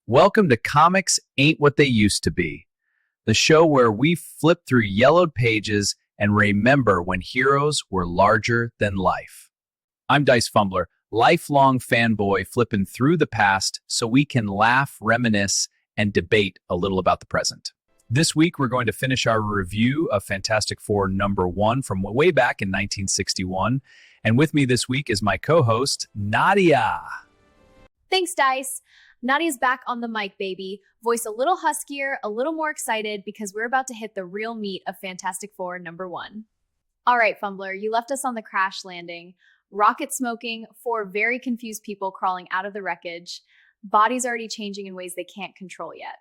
Welcome to Comics Ain't What They Used to Be, the show where we flip through yellowed pages and remember when heroes were larger than life. I'm Dice Fumbler, lifelong fanboy flipping through the past so we can laugh, reminisce, and debate a little about the present. This week, we're going to finish our review of Fantastic Four #1 from way back in 1961. And with me this week is my co-host, Nadia. Thanks, Dice. Nadia's back on the mic, baby. Voice a little huskier, a little more excited because we're about to hit the real meat of Fantastic Four #1. All right, Fumbler, you left us on the crash landing. Rocket smoking, 4 very confused people crawling out of the wreckage, bodies already changing in ways they can't control yet.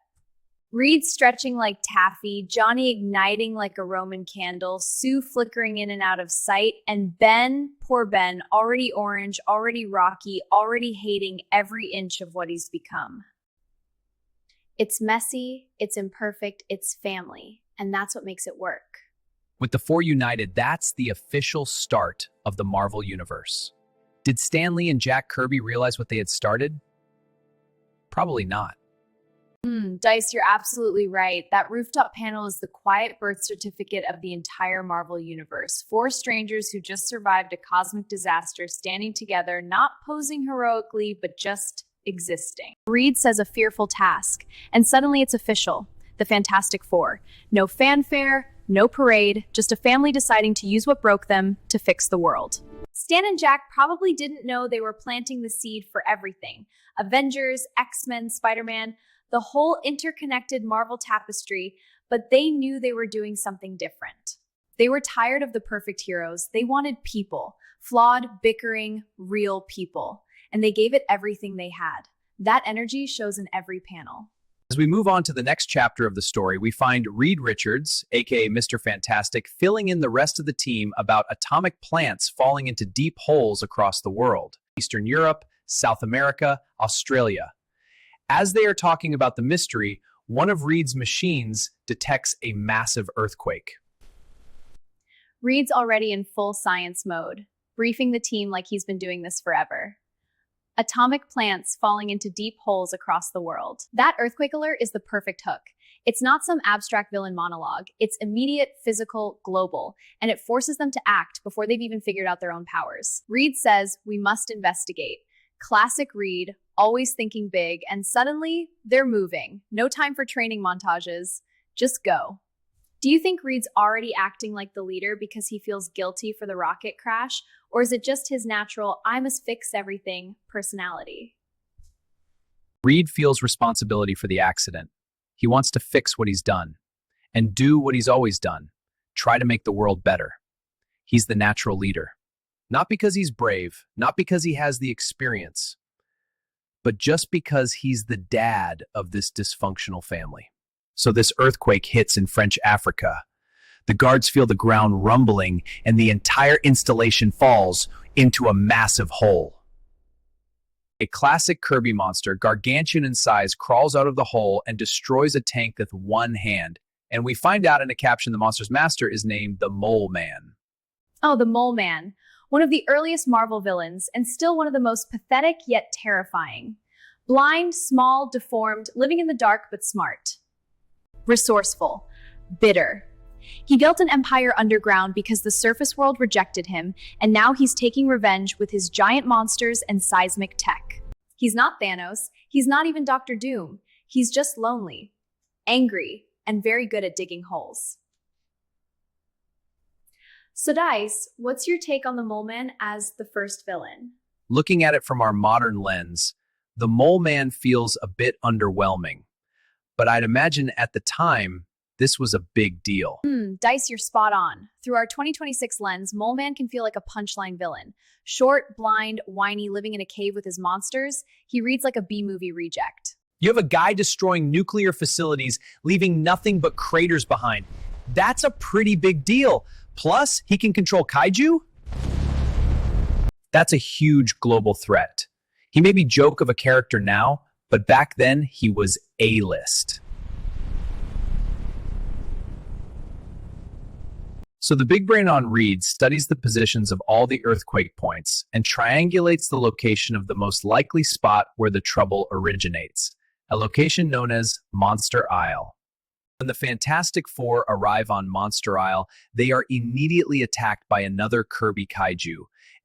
Reed stretching like taffy, Johnny igniting like a Roman candle, Sue flickering in and out of sight, and Ben, poor Ben, already orange, already rocky, already hating every inch of what he's become. It's messy, it's imperfect, it's family, and that's what makes it work. With the four united, that's the official start of the Marvel Universe. Did Stan Lee and Jack Kirby realize what they had started? Probably not. Dice, you're absolutely right. That rooftop panel is the quiet birth certificate of the entire Marvel Universe. 4 strangers who just survived a cosmic disaster standing together, not posing heroically, but just existing. Reed says a fearful task, and suddenly it's official. The Fantastic Four. No fanfare, no parade, just a family deciding to use what broke them to fix the world. Stan and Jack probably didn't know they were planting the seed for everything. Avengers, X-Men, Spider-Man, the whole interconnected Marvel tapestry, but they knew they were doing something different. They were tired of the perfect heroes. They wanted people, flawed, bickering, real people, and they gave it everything they had. That energy shows in every panel. As we move on to the next chapter of the story, we find Reed Richards, aka Mr. Fantastic, filling in the rest of the team about atomic plants falling into deep holes across the world. Eastern Europe, South America, Australia. As they are talking about the mystery, one of Reed's machines detects a massive earthquake. Reed's already in full science mode, briefing the team like he's been doing this forever. Atomic plants falling into deep holes across the world. That earthquake alert is the perfect hook. It's not some abstract villain monologue. It's immediate, physical, global, and it forces them to act before they've even figured out their own powers. Reed says, "We must investigate." Classic Reed, always thinking big, and suddenly they're moving. No time for training montages. Just go. Do you think Reed's already acting like the leader because he feels guilty for the rocket crash, or is it just his natural, I must fix everything personality? Reed feels responsibility for the accident. He wants to fix what he's done and do what he's always done, try to make the world better. He's the natural leader. Not because he's brave, not because he has the experience, but just because he's the dad of this dysfunctional family. So this earthquake hits in French Africa. The guards feel the ground rumbling, and the entire installation falls into a massive hole. A classic Kirby monster, gargantuan in size, crawls out of the hole and destroys a tank with one hand. And we find out in a caption the monster's master is named the Mole Man. Oh, the Mole Man. One of the earliest Marvel villains, and still one of the most pathetic yet terrifying. Blind, small, deformed, living in the dark but smart. Resourceful. Bitter. He built an empire underground because the surface world rejected him, and now he's taking revenge with his giant monsters and seismic tech. He's not Thanos. He's not even Dr. Doom. He's just lonely, angry, and very good at digging holes. So Dice, what's your take on the Mole Man as the first villain? Looking at it from our modern lens, the Mole Man feels a bit underwhelming. But I'd imagine at the time, this was a big deal. Dice, you're spot on. Through our 2026 lens, Mole Man can feel like a punchline villain. Short, blind, whiny, living in a cave with his monsters, he reads like a B-movie reject. You have a guy destroying nuclear facilities, leaving nothing but craters behind. That's a pretty big deal. Plus, he can control kaiju? That's a huge global threat. He may be joke of a character now, but back then he was A-list. So the big brain on Reed studies the positions of all the earthquake points and triangulates the location of the most likely spot where the trouble originates. a location known as Monster Isle. When the Fantastic Four arrive on Monster Isle, they are immediately attacked by another Kirby kaiju,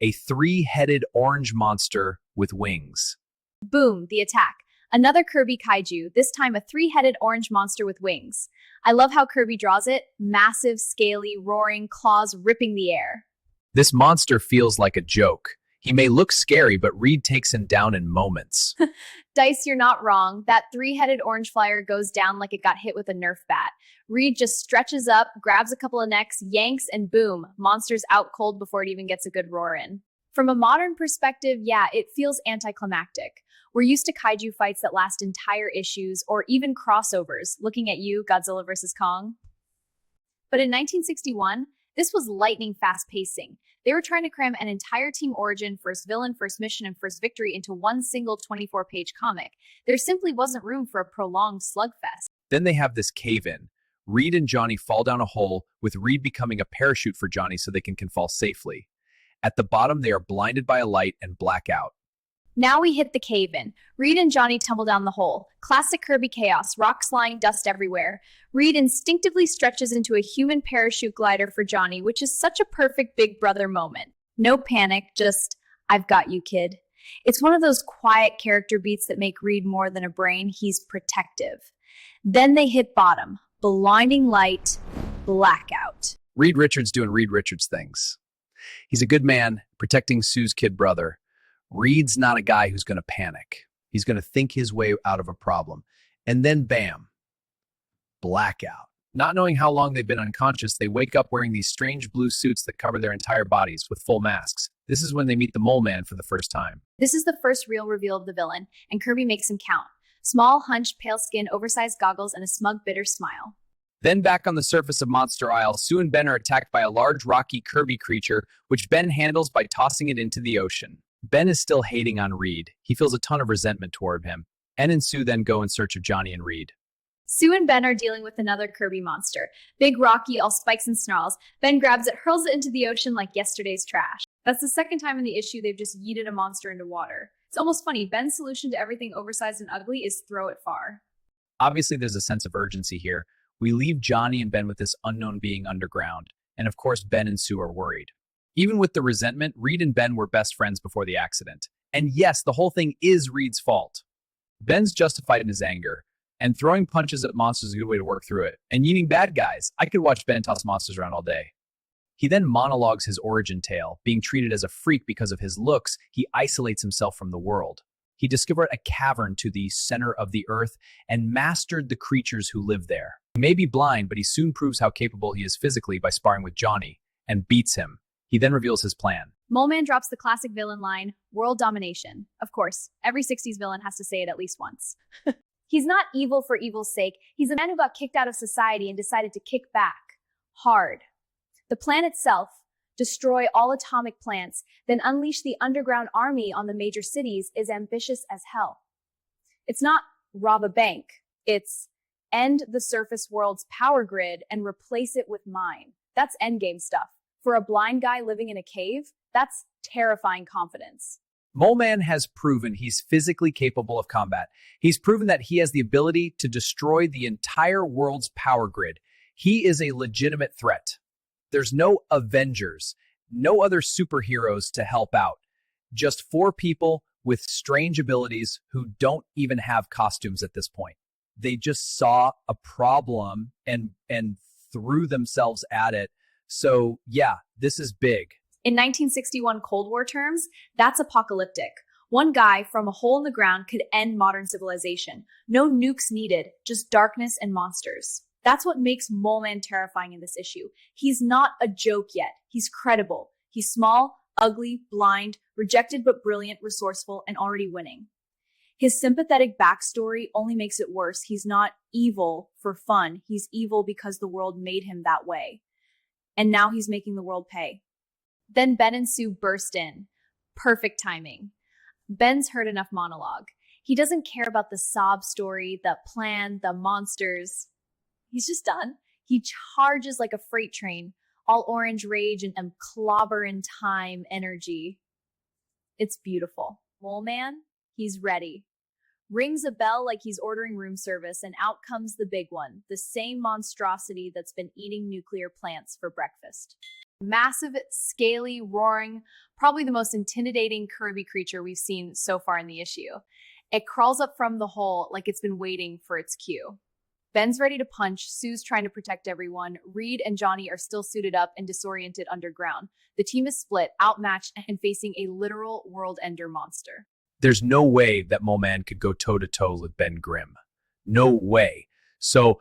a three-headed orange monster with wings. Boom, the attack. Another Kirby kaiju, this time a three-headed orange monster with wings. I love how Kirby draws it. Massive, scaly, roaring, claws ripping the air. This monster feels like a joke. He may look scary, but Reed takes him down in moments. Dice, you're not wrong. That three-headed orange flyer goes down like it got hit with a Nerf bat. Reed just stretches up, grabs a couple of necks, yanks, and boom, monster's out cold before it even gets a good roar in. From a modern perspective, yeah, it feels anticlimactic. We're used to kaiju fights that last entire issues or even crossovers, looking at you, Godzilla vs. Kong. But in 1961, this was lightning fast pacing. They were trying to cram an entire team origin, first villain, first mission, and first victory into one single 24-page comic. There simply wasn't room for a prolonged slugfest. Then they have this cave-in. Reed and Johnny fall down a hole, with Reed becoming a parachute for Johnny so they can fall safely. At the bottom, they are blinded by a light and black out. Now we hit the cave-in. Reed and Johnny tumble down the hole. Classic Kirby chaos, rocks flying, dust everywhere. Reed instinctively stretches into a human parachute glider for Johnny, which is such a perfect big brother moment. No panic, just, I've got you, kid. It's one of those quiet character beats that make Reed more than a brain. He's protective. Then they hit bottom. Blinding light, blackout. Reed Richards doing Reed Richards things. He's a good man, protecting Sue's kid brother. Reed's not a guy who's going to panic. He's going to think his way out of a problem. And then bam, blackout. Not knowing how long they've been unconscious, they wake up wearing these strange blue suits that cover their entire bodies with full masks. This is when they meet the Mole Man for the first time. This is the first real reveal of the villain, and Kirby makes him count. Small, hunched, pale skin, oversized goggles, and a smug, bitter smile. Then back on the surface of Monster Isle, Sue and Ben are attacked by a large, rocky Kirby creature, which Ben handles by tossing it into the ocean. Ben is still hating on Reed. He feels a ton of resentment toward him. En and Sue then go in search of Johnny and Reed. Sue and Ben are dealing with another Kirby monster. Big, rocky, all spikes and snarls. Ben grabs it, hurls it into the ocean like yesterday's trash. That's the second time in the issue they've just yeeted a monster into water. It's almost funny. Ben's solution to everything oversized and ugly is throw it far. Obviously, there's a sense of urgency here. We leave Johnny and Ben with this unknown being underground. And of course, Ben and Sue are worried. Even with the resentment, Reed and Ben were best friends before the accident. And yes, the whole thing is Reed's fault. Ben's justified in his anger, and throwing punches at monsters is a good way to work through it. And yeeting bad guys, I could watch Ben toss monsters around all day. He then monologues his origin tale. Being treated as a freak because of his looks, he isolates himself from the world. He discovered a cavern to the center of the earth and mastered the creatures who live there. He may be blind, but he soon proves how capable he is physically by sparring with Johnny, and beats him. He then reveals his plan. Mole Man drops the classic villain line, world domination. Of course, every 60s villain has to say it at least once. He's not evil for evil's sake. He's a man who got kicked out of society and decided to kick back. Hard. The plan itself, destroy all atomic plants, then unleash the underground army on the major cities, is ambitious as hell. It's not rob a bank. It's end the surface world's power grid and replace it with mine. That's endgame stuff. For a blind guy living in a cave, that's terrifying confidence. Mole Man has proven he's physically capable of combat. He's proven that he has the ability to destroy the entire world's power grid. He is a legitimate threat. There's no Avengers, no other superheroes to help out. Just 4 people with strange abilities who don't even have costumes at this point. They just saw a problem and threw themselves at it. So yeah, this is big. In 1961 Cold War terms, that's apocalyptic. One guy from a hole in the ground could end modern civilization. No nukes needed, just darkness and monsters. That's what makes Mole Man terrifying in this issue. He's not a joke yet. He's credible. He's small, ugly, blind, rejected but brilliant, resourceful, and already winning. His sympathetic backstory only makes it worse. He's not evil for fun. He's evil because the world made him that way. And now he's making the world pay. Then Ben and Sue burst in. Perfect timing. Ben's heard enough monologue. He doesn't care about the sob story, the plan, the monsters. He's just done. He charges like a freight train, all orange rage and clobber in time energy. It's beautiful. Mole Man, he's ready. rings a bell like he's ordering room service, and out comes the big one, the same monstrosity that's been eating nuclear plants for breakfast. Massive, scaly, roaring, probably the most intimidating Kirby creature we've seen so far in the issue. It crawls up from the hole like it's been waiting for its cue. Ben's ready to punch, Sue's trying to protect everyone, Reed and Johnny are still suited up and disoriented underground. The team is split, outmatched, and facing a literal world-ender monster. There's no way that Mole Man could go toe-to-toe with Ben Grimm. No way. So,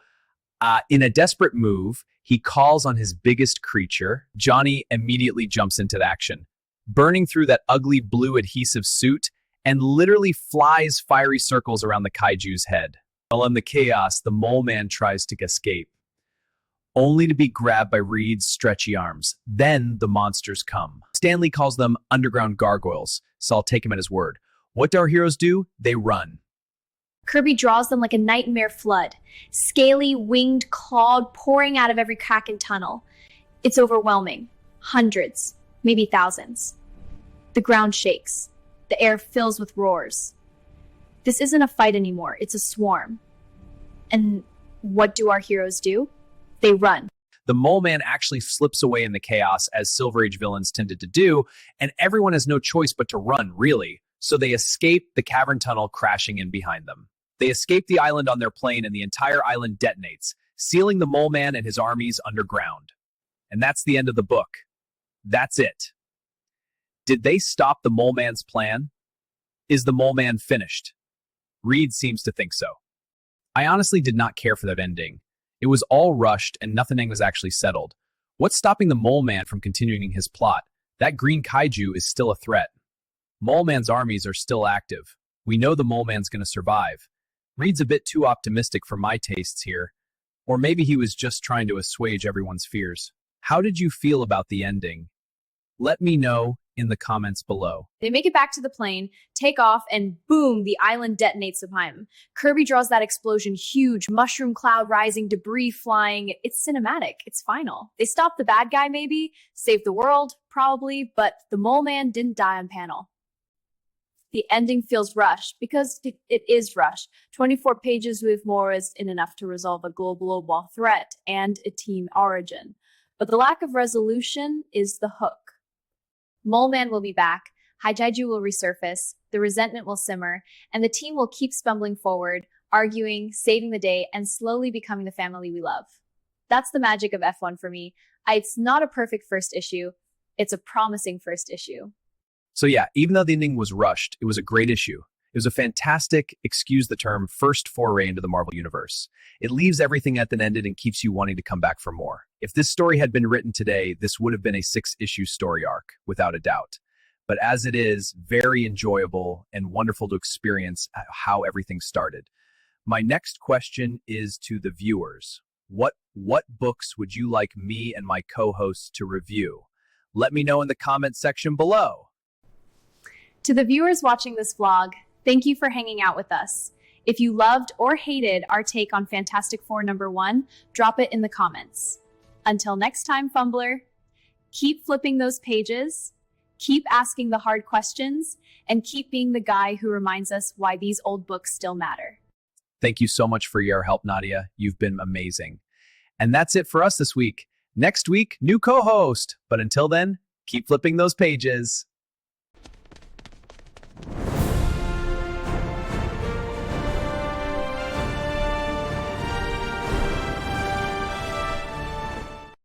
in a desperate move, he calls on his biggest creature. Johnny immediately jumps into action, burning through that ugly blue adhesive suit and literally flies fiery circles around the kaiju's head. While in the chaos, the Mole Man tries to escape, only to be grabbed by Reed's stretchy arms. Then the monsters come. Stanley calls them underground gargoyles, so I'll take him at his word. What do our heroes do? They run. Kirby draws them like a nightmare flood, scaly, winged, clawed, pouring out of every crack and tunnel. It's overwhelming. Hundreds, maybe thousands. The ground shakes. The air fills with roars. This isn't a fight anymore, it's a swarm. And what do our heroes do? They run. The Mole Man actually slips away in the chaos, as Silver Age villains tended to do, and everyone has no choice but to run, really. So they escape the cavern tunnel crashing in behind them. They escape the island on their plane, and the entire island detonates, sealing the Mole Man and his armies underground. And that's the end of the book. That's it. Did they stop the Mole Man's plan? Is the Mole Man finished? Reed seems to think so. I honestly did not care for that ending. It was all rushed and nothing was actually settled. What's stopping the Mole Man from continuing his plot? That green kaiju is still a threat. Mole Man's armies are still active. We know the Mole Man's going to survive. Reed's a bit too optimistic for my tastes here. Or maybe he was just trying to assuage everyone's fears. How did you feel about the ending? Let me know in the comments below. They make it back to the plane, take off, and boom, the island detonates behind them. Kirby draws that explosion, huge, mushroom cloud rising, debris flying. It's cinematic. It's final. They stop the bad guy, maybe, save the world, probably, but the Mole Man didn't die on panel. The ending feels rushed because it is rushed. 24 pages with more isn't enough to resolve a global threat and a team origin. But the lack of resolution is the hook. Mole Man will be back, Haijiju will resurface, the resentment will simmer, and the team will keep stumbling forward, arguing, saving the day, and slowly becoming the family we love. That's the magic of F1 for me. It's not a perfect first issue, it's a promising first issue. So yeah, even though the ending was rushed, it was a great issue. It was a fantastic, excuse the term, first foray into the Marvel Universe. It leaves everything at the ended and keeps you wanting to come back for more. If this story had been written today, this would have been a 6-issue story arc, without a doubt. But as it is, very enjoyable and wonderful to experience how everything started. My next question is to the viewers. What books would you like me and my co-hosts to review? Let me know in the comment section below. To the viewers watching this vlog, thank you for hanging out with us. If you loved or hated our take on Fantastic Four #1, drop it in the comments. Until next time, Fumbler, keep flipping those pages, keep asking the hard questions, and keep being the guy who reminds us why these old books still matter. Thank you so much for your help, Nadia. You've been amazing. And that's it for us this week. Next week, new co-host. But until then, keep flipping those pages.